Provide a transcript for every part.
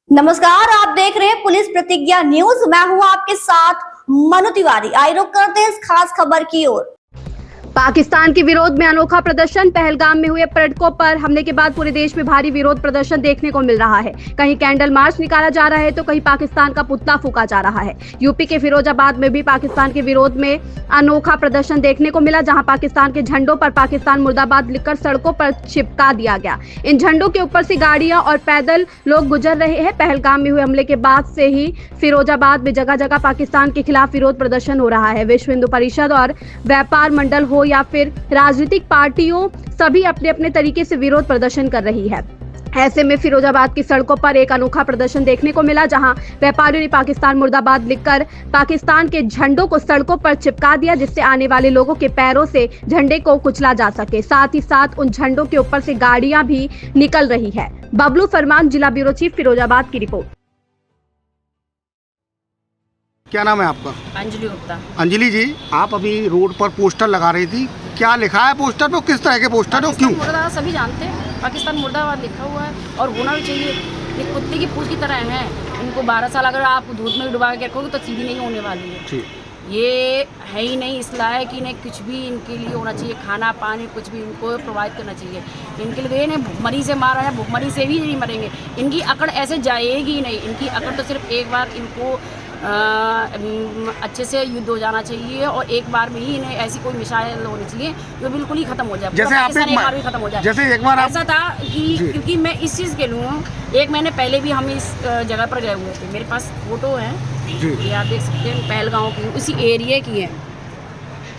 नमस्कार, आप देख रहे हैं पुलिस प्रतिज्ञा न्यूज। मैं हूं आपके साथ मनु तिवारी। आइए रुक करते हैं इस खास खबर की ओर। पाकिस्तान के विरोध में अनोखा प्रदर्शन। पहलगाम में हुए पर्यटकों पर हमले के बाद पूरे देश में भारी विरोध प्रदर्शन देखने को मिल रहा है। कहीं कैंडल मार्च निकाला जा रहा है तो कहीं पाकिस्तान का पुतला फूंका जा रहा है। यूपी के फिरोजाबाद में भी पाकिस्तान के विरोध में अनोखा प्रदर्शन देखने को मिला, जहां पाकिस्तान के झंडों पर पाकिस्तान मुर्दाबाद लिखकर सड़कों पर चिपका दिया गया। इन झंडों के ऊपर से गाड़ियां और पैदल लोग गुजर रहे हैं। पहलगाम में हुए हमले के बाद से ही फिरोजाबाद में जगह जगह पाकिस्तान के खिलाफ विरोध प्रदर्शन हो रहा है। विश्व हिंदू परिषद और व्यापार मंडल हो या फिर राजनीतिक पार्टियों, सभी अपने अपने तरीके से विरोध प्रदर्शन कर रही है। ऐसे में फिरोजाबाद की सड़कों पर एक अनोखा प्रदर्शन देखने को मिला, जहां व्यापारियों ने पाकिस्तान मुर्दाबाद लिखकर पाकिस्तान के झंडों को सड़कों पर चिपका दिया, जिससे आने वाले लोगों के पैरों से झंडे को कुचला जा सके। साथ ही साथ उन झंडों के ऊपर से गाड़ियां भी निकल रही है। बबलू फरमान, जिला ब्यूरो चीफ, फिरोजाबाद की रिपोर्ट। क्या नाम है आपका? अंजलि गुप्ता। अंजलि जी, आप अभी रोड पर पोस्टर लगा रही थी, क्या लिखा है पोस्टर पे? किस तरह के पोस्टर हो, क्यों? मुर्दाबाद सभी जानते हैं, पाकिस्तान मुर्दाबाद लिखा हुआ है और होना भी चाहिए। ये कुत्ते की पूंछ की तरह हैं। इनको 12 साल अगर आप धूप में डुबा के रखोगे तो सीधी नहीं होने वाली है। ये है ही नहीं इस लायक कि नहीं कुछ भी इनके लिए होना चाहिए। खाना पानी कुछ भी इनको प्रोवाइड करना चाहिए। इनके लिए इन्हें भुखमरी से मारा है, भुखमरी से भी नहीं मरेंगे। इनकी अकड़ ऐसे जाएगी नहीं। इनकी अकड़ तो सिर्फ एक बार इनको अच्छे से युद्ध हो जाना चाहिए और एक बार में ही इन्हें ऐसी कोई मिसाइल होनी चाहिए जो बिल्कुल ही खत्म हो जाए। जैसे आप एक बार भी खत्म हो जाए। जैसे एक बार ऐसा था कि क्योंकि मैं इस चीज़ के लूँ, एक महीने पहले भी हम इस जगह पर गए हुए थे। मेरे पास फोटो है, ये आप देख सकते हैं। पहलगांव की उसी एरिया की है,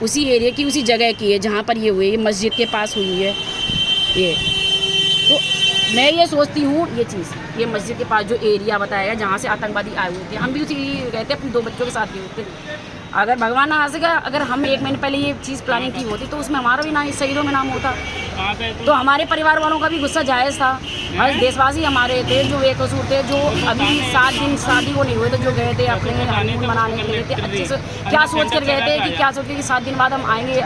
उसी जगह की है जहाँ पर ये हुए। ये मस्जिद के पास हुई है। ये तो मैं ये सोचती हूँ, ये चीज़ ये मस्जिद के पास जो एरिया बताया जहाँ से आतंकवादी आए हुए थे, हम भी उसी गए थे अपने 2 बच्चों के साथ गए थे। अगर भगवान ना सका, अगर हम 1 महीने पहले ये चीज़ प्लानिंग की होती तो उसमें हमारा भी नाम शहीदों में नाम होता, तो हमारे परिवार वालों का भी गुस्सा जायज़ था। और देशवासी हमारे थे जो बेकसूर थे, जो अभी 7 दिन शादी को नहीं हुए थे, जो गए थे अपने हनीमून मनाने के लिए थे। अच्छे से क्या सोच कर गए थे कि क्या सोच के 7 दिन बाद हम आएंगे,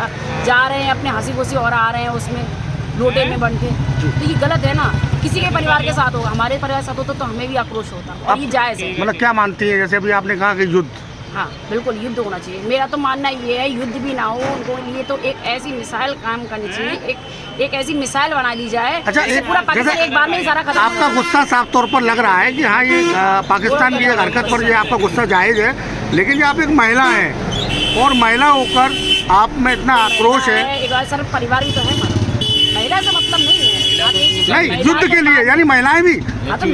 जा रहे हैं अपने हंसी खुशी और आ रहे हैं उसमें लोटे में बन के। तो ये गलत है ना। किसी के परिवार के साथ होगा, हमारे परिवार के साथ होता तो हमें भी आक्रोश होता और ये जायज़ है। मतलब क्या मानती है, जैसे अभी आपने कहा कि युद्ध? हाँ बिल्कुल, युद्ध होना चाहिए। मेरा तो मानना ये है, युद्ध भी ना हो उनको लिए तो एक ऐसी मिसाइल काम करनी चाहिए, एक ऐसी मिसाइल बना ली जाए। अच्छा, पूरा पाकिस्तान एक बार में ही सारा खत्म। आपका गुस्सा साफ तौर पर लग रहा है कि हाँ, ये पाकिस्तान की हरकत पर ये आपका गुस्सा जायज़ है, लेकिन ये आप एक महिला हैं और महिला होकर आप में इतना आक्रोश है। एक बार सर, परिवार भी तो है, महिला से मतलब नहीं है। नहीं, युद्ध के लिए यानी महिलाएं भी, हाँ तो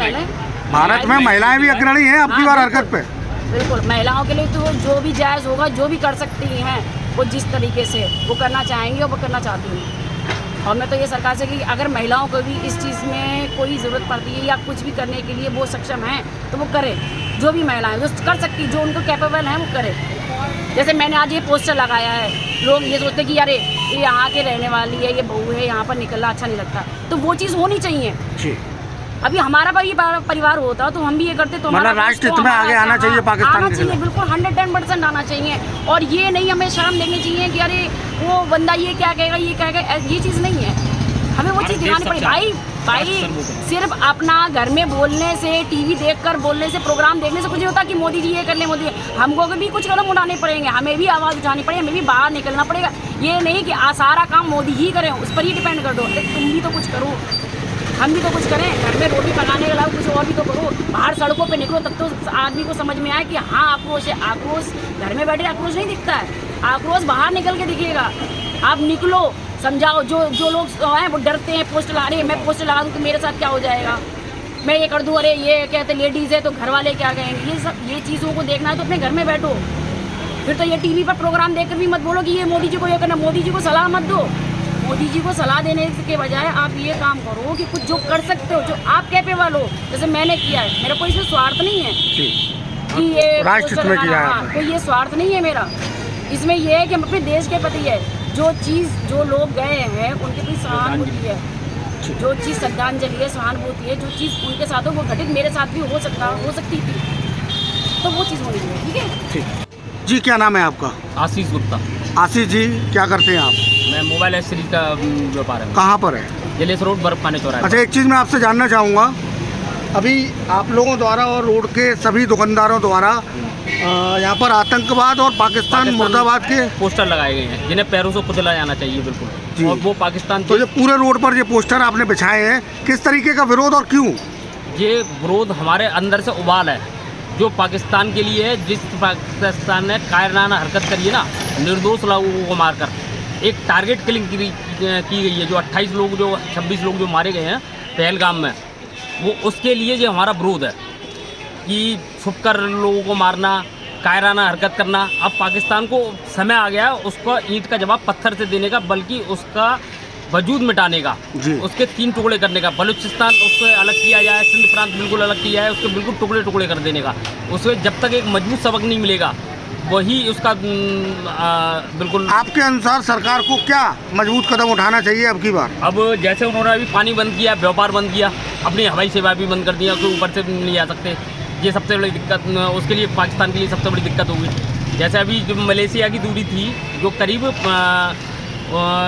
भारत में महिलाएं भी अग्रणी हैं आपकी बार हरकत पे। बिल्कुल, महिलाओं के लिए तो जो भी जायज़ होगा, जो भी कर सकती हैं वो जिस तरीके से वो करना चाहेंगी और वो करना चाहती हैं। और मैं तो ये सरकार से कि अगर महिलाओं को भी इस चीज़ में कोई ज़रूरत पड़ती है या कुछ भी करने के लिए वो सक्षम हैं तो वो करें। जो भी महिलाएं जो कर सकती, जो उनको कैपेबल हैं वो करें। जैसे मैंने आज ये पोस्टर लगाया है, लोग ये सोचते कि अरे ये यहाँ के रहने वाली है, ये बहू है, यहाँ पर निकलना अच्छा नहीं लगता, तो वो चीज़ होनी चाहिए। अभी हमारा भी परिवार होता तो हम भी ये करते तो मतलब राष्ट्र हित में आगे आना चाहिए, पाकिस्तान आना चाहिए, बिल्कुल 110% आना चाहिए। और ये नहीं हमें शर्म देनी चाहिए कि अरे वो बंदा ये क्या कहेगा, ये क्या कहेगा, ये चीज़ नहीं है। हमें वो चीज़ दिखानी पड़ेगी। भाई सिर्फ अपना घर में बोलने से, टीवी देखकर बोलने से, प्रोग्राम देखने से कुछ नहीं होता कि मोदी जी ये कर ले, मोदी। हमको भी कुछ कदम उठाने पड़ेंगे, हमें भी आवाज़ उठानी पड़ेगी, हमें भी बाहर निकलना पड़ेगा। ये नहीं कि सारा काम मोदी ही करें, उस पर ही डिपेंड कर दो। तुम भी तो कुछ करो, हम भी तो कुछ करें। घर में रोटी पकाने के अलावा कुछ और भी तो करो। बाहर सड़कों पे निकलो, तब तो आदमी को समझ में आए कि हाँ आक्रोश है। आक्रोश घर में बैठे आक्रोश नहीं दिखता है, आक्रोश बाहर निकल के दिखेगा। आप निकलो, समझाओ। जो लोग हैं वो डरते हैं, पोस्टर लगा रहे हैं, मैं पोस्टर लगा दूँ तो मेरे साथ क्या हो जाएगा, मैं ये कर दूँ, अरे ये कहते लेडीज़ है तो घर वाले क्या कहेंगे। ये चीज़ों को देखना है तो अपने घर में बैठो। फिर तो ये टीवी पर प्रोग्राम देखकर भी मत बोलो कि ये मोदी जी को ये करना। मोदी जी को सलाह मत दो। मोदी जी को सलाह देने के बजाय आप ये काम करो कि कुछ जो कर सकते हो, जो आप कैपेबल हो, जैसे मैंने किया है। मेरा कोई इसमें स्वार्थ नहीं है कि ये राष्ट्र में किया है, कोई ये स्वार्थ नहीं है मेरा। इसमें ये है कि हम अपने देश के प्रति है, जो चीज़ जो लोग गए हैं उनके प्रति सहानुभूति है, जो चीज़ श्रद्धांजलि है, सहानुभूति है, जो चीज़ उनके साथ हो वो घटित मेरे साथ भी हो सकती थी, तो वो चीज़ होनी चाहिए। ठीक है, ठीक जी। क्या नाम है आपका? आशीष गुप्ता। आशीष जी, क्या करते हैं आप? मैं मोबाइल एक्सेसरीज का व्यापार है। कहाँ पर है? जलेस रोड, बर्फ खाने चौराहे। अच्छा, एक चीज़ मैं आपसे जानना चाहूँगा, अभी आप लोगों द्वारा और रोड के सभी दुकानदारों द्वारा यहाँ पर आतंकवाद और पाकिस्तान मुर्दाबाद के पोस्टर लगाए गए हैं जिन्हें पैरों से कुचला जाना चाहिए जी। बिल्कुल। और वो पाकिस्तान तो ये पूरे रोड पर ये पोस्टर आपने बिछाए हैं, किस तरीके का विरोध और क्यों? ये विरोध हमारे अंदर से उबाल है जो पाकिस्तान के लिए है। जिस पाकिस्तान ने कायराना हरकत करी है ना, निर्दोष लोगों को मारकर एक टारगेट किलिंग की गई है, जो 28 लोग जो 26 लोग जो मारे गए हैं पहलगाम में, वो उसके लिए ये हमारा विरोध है कि छुपकर लोगों को मारना, कायराना हरकत करना। अब पाकिस्तान को समय आ गया है उसको ईंट का जवाब पत्थर से देने का, बल्कि उसका वजूद मिटाने का, उसके 3 टुकड़े करने का। बलूचिस्तान उसको अलग किया जाए, सिंध प्रांत बिल्कुल अलग किया है, उसके बिल्कुल टुकड़े टुकड़े कर देने का। उसे जब तक एक मजबूत सबक नहीं मिलेगा वही उसका बिल्कुल। आपके अनुसार सरकार को क्या मजबूत कदम उठाना चाहिए अब की बार? अब जैसे उन्होंने अभी पानी बंद किया, व्यापार बंद किया, अपनी हवाई सेवा भी बंद कर दिया, उसके ऊपर से नहीं आ सकते। ये सबसे बड़ी दिक्कत, उसके लिए पाकिस्तान के लिए सबसे बड़ी दिक्कत होगी। जैसे अभी जो मलेशिया की दूरी थी जो करीब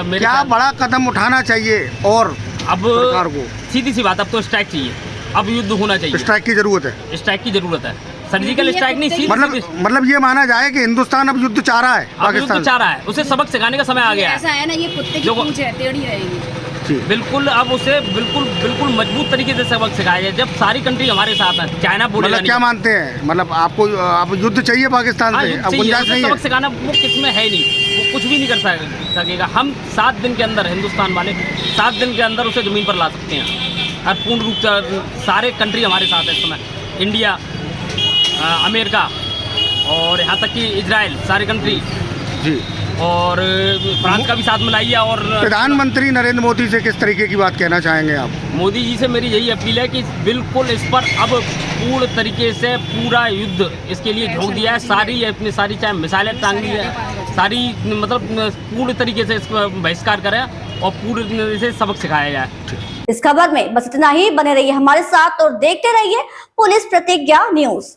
मेरे क्या बड़ा कदम उठाना चाहिए? और अब सरकार को सीधी सी बात, अब तो स्ट्राइक चाहिए, अब युद्ध होना चाहिए। स्ट्राइक की जरूरत है? स्ट्राइक की जरूरत है, सर्जिकल स्ट्राइक नहीं, सीधी मतलब ये माना जाए कि हिंदुस्तान अब युद्ध चाह रहा है पाकिस्तान युद्ध चाह रहा है, उसे सबक सिखाने का समय आ गया है। ऐसा है ना, ये कुत्ते की पूंछ है, टेढ़ी रहेगी। बिल्कुल, अब उसे बिल्कुल मजबूत तरीके से सबक सिखाया जाए। जब सारी कंट्री हमारे साथ है, चाइना बोलेगा मतलब क्या मानते हैं, मतलब आपको अब युद्ध चाहिए पाकिस्तान से? अब गुंजाइश नहीं है? सबक सिखाना वो किसमें है नहीं, वो कुछ भी नहीं कर सकेगा। हम 7 दिन के अंदर, हिंदुस्तान वाले 7 दिन के अंदर उसे ज़मीन पर ला सकते हैं। और पूर्ण रूप से सारे कंट्री हमारे साथ है इस समय, इंडिया, अमेरिका और यहाँ तक कि इजराइल, सारी कंट्री जी, और फ्रांस का भी साथ मिलाइए। और प्रधानमंत्री नरेंद्र मोदी से किस तरीके की बात कहना चाहेंगे आप? मोदी जी से मेरी यही अपील है कि बिल्कुल इस पर अब पूर्ण तरीके से पूरा युद्ध इसके लिए झोंक दिया है। सारी चाहे मिसाइलें टांग दी है, सारी मतलब पूर्ण तरीके से इसका बहिष्कार करें और पूरे से सबक सिखाया जाए। इस खबर में बस इतना ही। बने रहिए हमारे साथ और देखते रहिए पुलिस प्रतिज्ञा न्यूज।